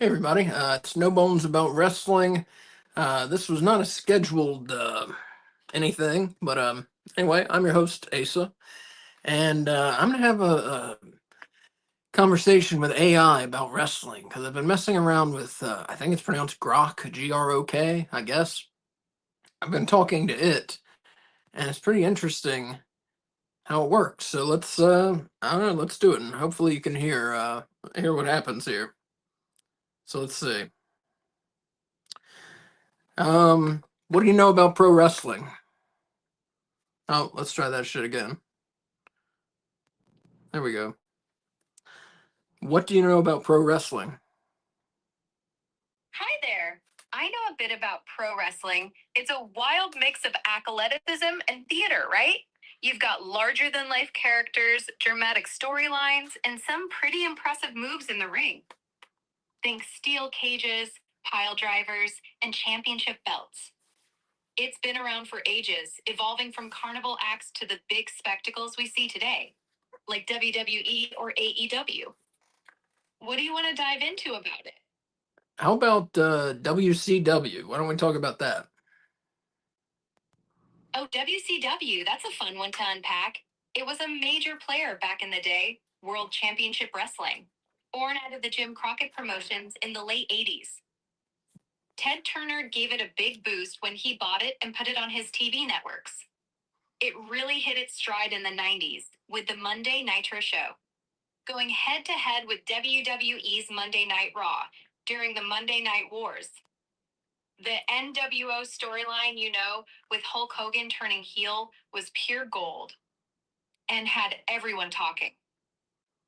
Hey everybody, it's No Bones About Wrestling. This was not a scheduled anything, but anyway, I'm your host Asa, and I'm gonna have a conversation with AI about wrestling because I've been messing around with I think it's pronounced Grok, Grok, I guess. I've been talking to it, and it's pretty interesting how it works. So let's I don't know, let's do it, and hopefully you can hear what happens here. So let's see. What do you know about pro wrestling? Oh, let's try that shit again. There we go. What do you know about pro wrestling? Hi there. I know a bit about pro wrestling. It's a wild mix of athleticism and theater, right? You've got larger than life characters, dramatic storylines, and some pretty impressive moves in the ring. Think steel cages, pile drivers, and championship belts. It's been around for ages, evolving from carnival acts to the big spectacles we see today, like WWE or AEW. What do you want to dive into about it? How about WCW? Why don't we talk about that? Oh, WCW, that's a fun one to unpack. It was a major player back in the day, World Championship Wrestling, born out of the Jim Crockett promotions in the late 80s. Ted Turner gave it a big boost when he bought it and put it on his TV networks. It really hit its stride in the 90s with the Monday Nitro Show, going head to head with WWE's Monday Night Raw during the Monday Night Wars. The NWO storyline, with Hulk Hogan turning heel, was pure gold and had everyone talking.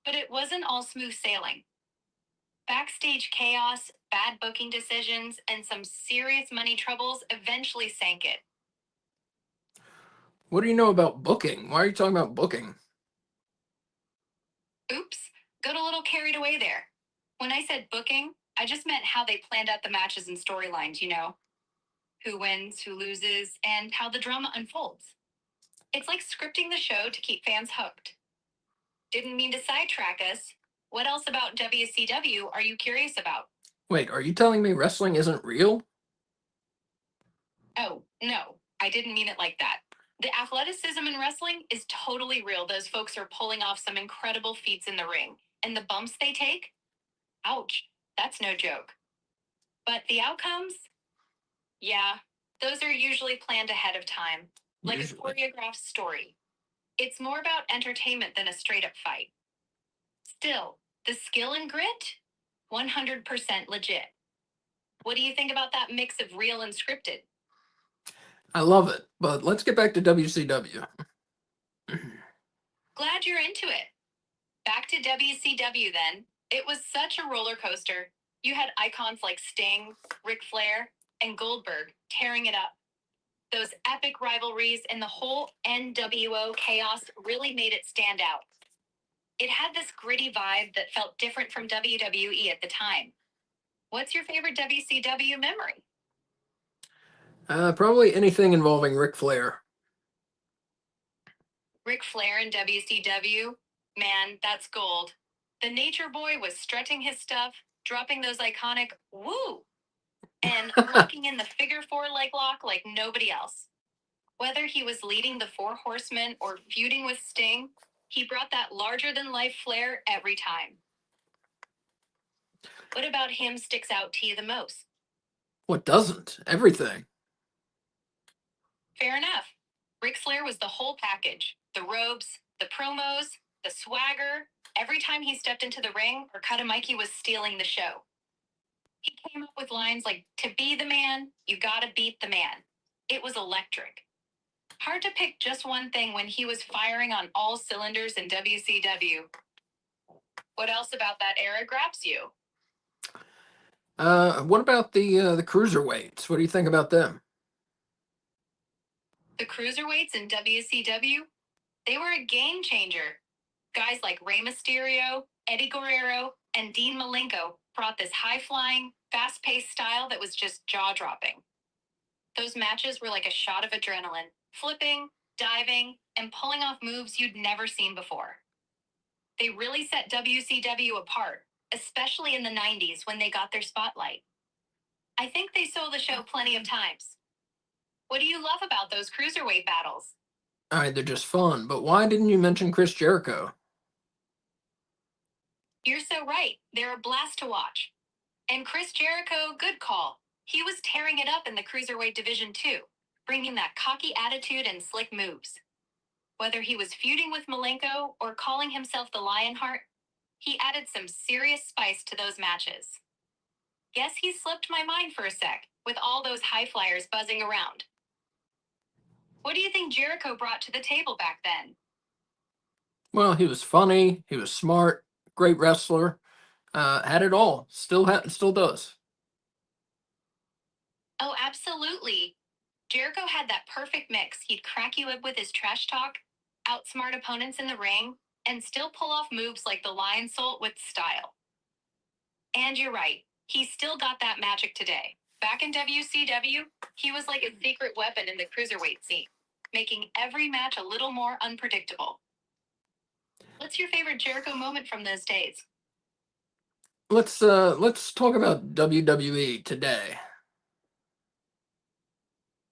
But it wasn't all smooth sailing. Backstage chaos, bad booking decisions, and some serious money troubles eventually sank it. What do you know about booking? Why are you talking about booking? Oops, got a little carried away there. When I said booking, I just meant how they planned out the matches and storylines. Who wins, who loses, and how the drama unfolds. It's like scripting the show to keep fans hooked. Didn't mean to sidetrack us. What else about WCW are you curious about? Wait, are you telling me wrestling isn't real? Oh, no, I didn't mean it like that. The athleticism in wrestling is totally real. Those folks are pulling off some incredible feats in the ring. And the bumps they take? Ouch, that's no joke. But the outcomes? Yeah, those are usually planned ahead of time, like a Usually. choreographed story. It's more about entertainment than a straight up fight. Still, the skill and grit? 100% legit. What do you think about that mix of real and scripted? I love it, but let's get back to WCW. Glad you're into it. Back to WCW then. It was such a roller coaster. You had icons like Sting, Ric Flair, and Goldberg tearing it up. Those epic rivalries and the whole NWO chaos really made it stand out. It had this gritty vibe that felt different from WWE at the time. What's your favorite WCW memory? Probably anything involving Ric Flair. Ric Flair in WCW? Man, that's gold. The Nature Boy was strutting his stuff, dropping those iconic woo, and locking in the figure four leg lock like nobody else. Whether he was leading the Four Horsemen or feuding with Sting, he brought that larger than life flair every time. What about him sticks out to you the most? What doesn't? Everything. Fair enough. Ric Flair was the whole package: the robes, the promos, the swagger. Every time he stepped into the ring or cut a mic, he was stealing the show. He came up with lines like, "To be the man, you gotta beat the man." It was electric. Hard to pick just one thing when he was firing on all cylinders in WCW. What else about that era grabs you? What about the cruiserweights? What do you think about them? The cruiserweights in WCW? They were a game changer. Guys like Rey Mysterio, Eddie Guerrero, and Dean Malenko brought this high flying, fast paced style that was just jaw dropping. Those matches were like a shot of adrenaline, flipping, diving, and pulling off moves you'd never seen before. They really set WCW apart, especially in the 90s when they got their spotlight. I think they stole the show plenty of times. What do you love about those cruiserweight battles? All right, they're just fun, but why didn't you mention Chris Jericho? You're so right. They're a blast to watch. And Chris Jericho, good call. He was tearing it up in the cruiserweight division too, bringing that cocky attitude and slick moves. Whether he was feuding with Malenko or calling himself the Lionheart, he added some serious spice to those matches. Guess he slipped my mind for a sec, with all those high flyers buzzing around. What do you think Jericho brought to the table back then? Well, he was funny, he was smart, great wrestler, had it all. Still does. Oh, absolutely. Jericho had that perfect mix. He'd crack you up with his trash talk, outsmart opponents in the ring, and still pull off moves like the Lion Salt with style. And you're right, he's still got that magic today. Back in WCW, he was like a secret weapon in the cruiserweight scene, making every match a little more unpredictable. What's your favorite Jericho moment from those days? Let's talk about WWE today.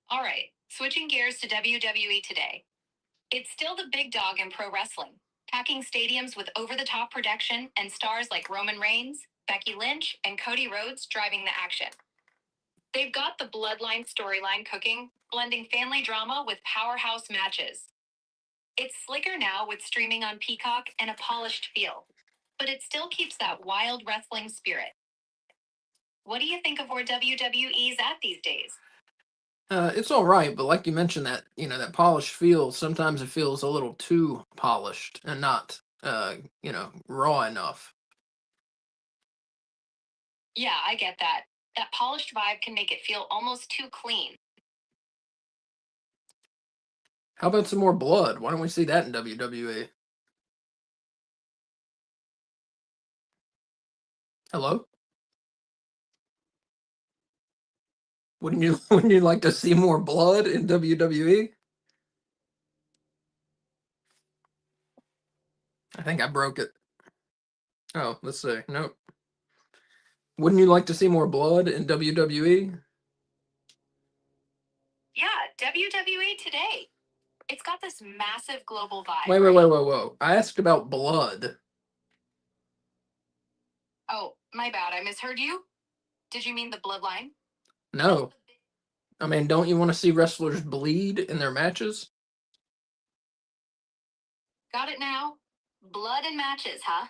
All right, switching gears to WWE today. It's still the big dog in pro wrestling, packing stadiums with over the top production and stars like Roman Reigns, Becky Lynch, and Cody Rhodes driving the action. They've got the bloodline storyline cooking, blending family drama with powerhouse matches. It's slicker now with streaming on Peacock and a polished feel, but it still keeps that wild wrestling spirit. What do you think of where WWE's at these days? It's all right, but like you mentioned, that polished feel, sometimes it feels a little too polished and not raw enough. Yeah, I get that. That polished vibe can make it feel almost too clean. How about some more blood? Why don't we see that in WWE? Hello? Wouldn't you wouldn't you like to see more blood in WWE? I think I broke it. Oh, let's see. Nope. Wouldn't you like to see more blood in WWE? Yeah, WWE today. It's got this massive global vibe, Wait, wait, right? wait, wait, whoa. I asked about blood. Oh, my bad. I misheard you. Did you mean the bloodline? That's No. I mean, don't you want to see wrestlers bleed in their matches? got it now? Blood and matches, huh?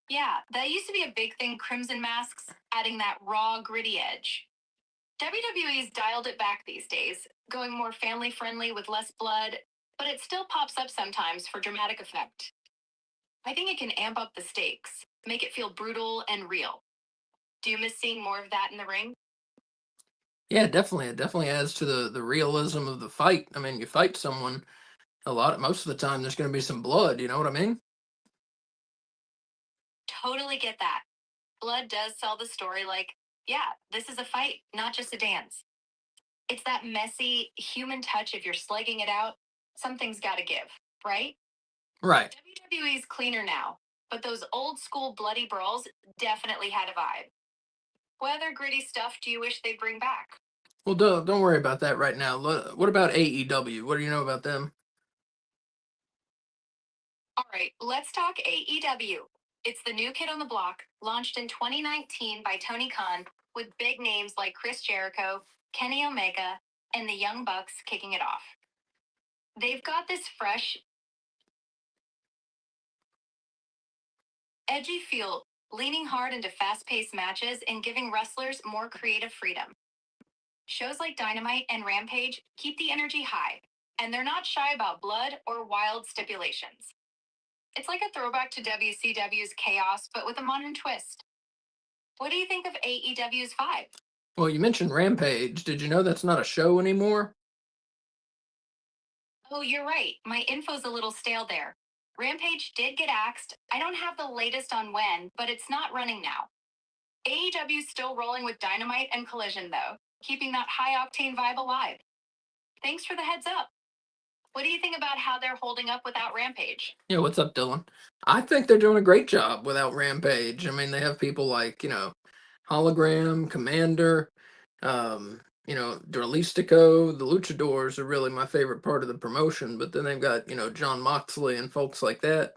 Yeah, that used to be a big thing. Crimson masks, adding that raw, gritty edge. WWE's dialed it back these days, going more family friendly with less blood, but it still pops up sometimes for dramatic effect. I think it can amp up the stakes, make it feel brutal and real. Do you miss seeing more of that in the ring? Yeah, definitely. It definitely adds to the realism of the fight. I mean, you fight someone most of the time there's going to be some blood, you know what I mean? Totally get that. Blood does sell the story like, yeah, this is a fight, not just a dance. It's that messy, human touch if you're slugging it out. Something's got to give, right? Right. WWE's cleaner now, but those old school bloody brawls definitely had a vibe. What other gritty stuff do you wish they'd bring back? Well, don't worry about that right now. What about AEW? What do you know about them? All right, let's talk AEW. It's the new kid on the block, launched in 2019 by Tony Khan, with big names like Chris Jericho, Kenny Omega, and the Young Bucks kicking it off. They've got this fresh, edgy feel, leaning hard into fast paced matches and giving wrestlers more creative freedom. Shows like Dynamite and Rampage keep the energy high, and they're not shy about blood or wild stipulations. It's like a throwback to WCW's chaos, but with a modern twist. What do you think of AEW's vibe? Well, you mentioned Rampage. Did you know that's not a show anymore? Oh, you're right. My info's a little stale there. Rampage did get axed. I don't have the latest on when, but it's not running now. AEW's still rolling with Dynamite and Collision, though, keeping that high octane vibe alive. Thanks for the heads up. What do you think about how they're holding up without Rampage? Yeah, what's up, Dylan? I think they're doing a great job without Rampage. I mean, they have people like, Hologram, Commander, Duralistico. The Luchadors are really my favorite part of the promotion, but then they've got, John Moxley and folks like that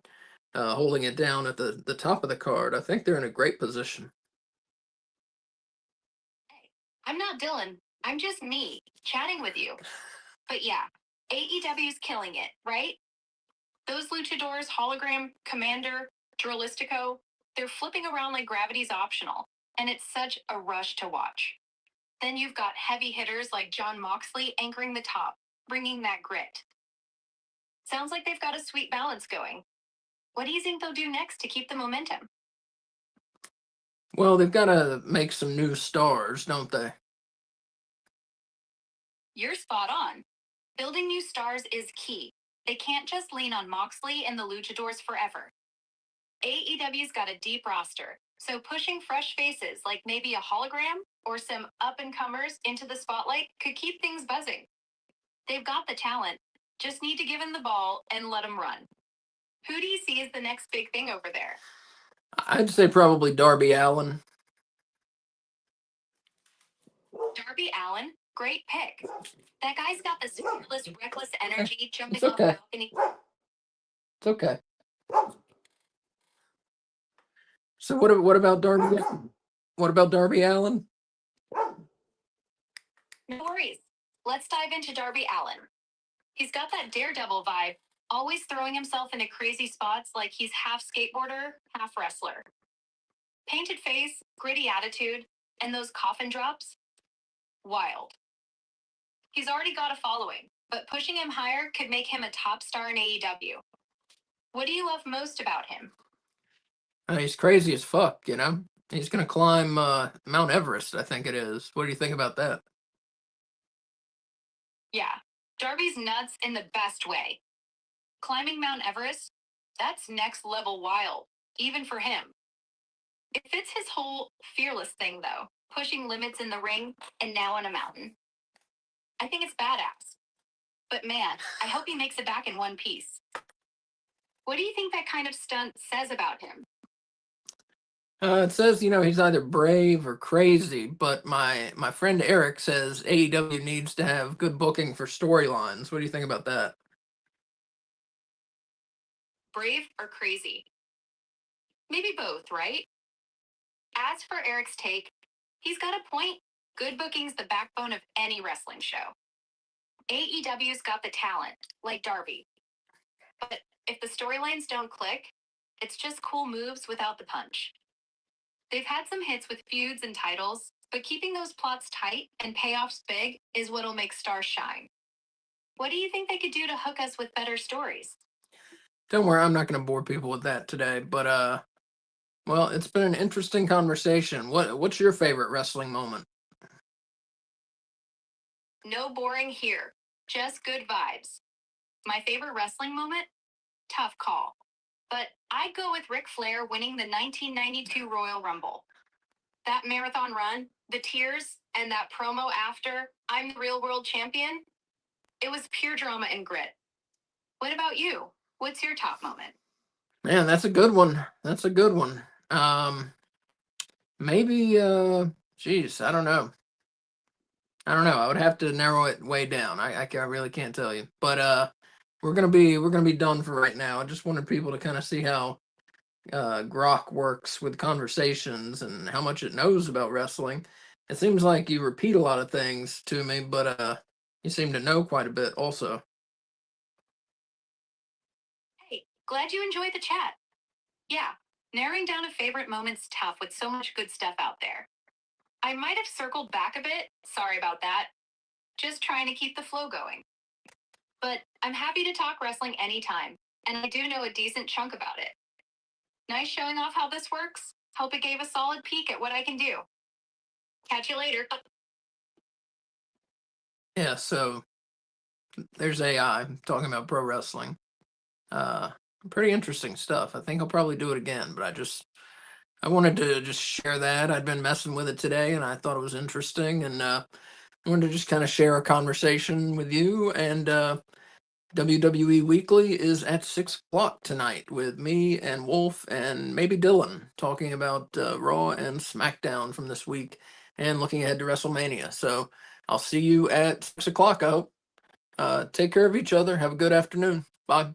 holding it down at the top of the card. I think they're in a great position. Hey, I'm not Dylan. I'm just me, chatting with you. But yeah, AEW's killing it, right? Those luchadors, Hologram, Commander, Duralistico, they're flipping around like gravity's optional, and it's such a rush to watch. Then you've got heavy hitters like John Moxley anchoring the top, bringing that grit. Sounds like they've got a sweet balance going. What do you think they'll do next to keep the momentum? Well, they've got to make some new stars, don't they? You're spot on. Building new stars is key. They can't just lean on Moxley and the luchadors forever. AEW's got a deep roster, so pushing fresh faces like maybe a hologram or some up and comers into the spotlight could keep things buzzing. They've got the talent, just need to give them the ball and let them run. Who do you see as the next big thing over there? I'd say probably Darby Allin. Darby Allin, great pick. That guy's got this fearless, reckless energy jumping It's off the okay. balcony. It's okay. So what about Darby? What about Darby Allin? No worries. Let's dive into Darby Allin. He's got that daredevil vibe, always throwing himself into crazy spots like he's half skateboarder, half wrestler. Painted face, gritty attitude, and those coffin drops? Wild. He's already got a following, but pushing him higher could make him a top star in AEW. What do you love most about him? He's crazy as fuck, He's gonna climb Mount Everest, I think it is. What do you think about that? Yeah, Darby's nuts in the best way. Climbing Mount Everest? That's next level wild, even for him. It fits his whole fearless thing, though, pushing limits in the ring and now on a mountain. I think it's badass. But man, I hope he makes it back in one piece. What do you think that kind of stunt says about him? It says, he's either brave or crazy, but my friend Eric says AEW needs to have good booking for storylines. What do you think about that? Brave or crazy? Maybe both, right? As for Eric's take, he's got a point. Good booking's the backbone of any wrestling show. AEW's got the talent, like Darby. But if the storylines don't click, it's just cool moves without the punch. They've had some hits with feuds and titles, but keeping those plots tight and payoffs big is what'll make stars shine. What do you think they could do to hook us with better stories? Don't worry, I'm not gonna bore people with that today, but well, it's been an interesting conversation. What's your favorite wrestling moment? No boring here, just good vibes. My favorite wrestling moment? Tough call. But I'd go with Ric Flair winning the 1992 Royal Rumble. That marathon run, the tears, and that promo after, I'm the real world champion, it was pure drama and grit. What about you? What's your top moment? Man, that's a good one. That's a good one. Maybe geez, I don't know. I would have to narrow it way down. I really can't tell you. But we're gonna be done for right now. I just wanted people to kind of see how Grok works with conversations and how much it knows about wrestling. It seems like you repeat a lot of things to me, but you seem to know quite a bit also. Hey, glad you enjoyed the chat. Yeah, narrowing down a favorite moment's tough with so much good stuff out there. I might have circled back a bit. Sorry about that. Just trying to keep the flow going. But I'm happy to talk wrestling anytime, and I do know a decent chunk about it. Nice showing off how this works. Hope it gave a solid peek at what I can do. Catch you later. Yeah, so there's AI talking about pro wrestling. Uh, Pretty interesting stuff. I think I'll probably do it again, but I wanted to just share that. I'd been messing with it today, and I thought it was interesting, and I wanted to just kind of share a conversation with you and WWE Weekly is at 6 o'clock tonight with me and Wolf and maybe Dylan talking about Raw and SmackDown from this week and looking ahead to WrestleMania. So I'll see you at 6 o'clock, I hope. Take care of each other. Have a good afternoon. Bye.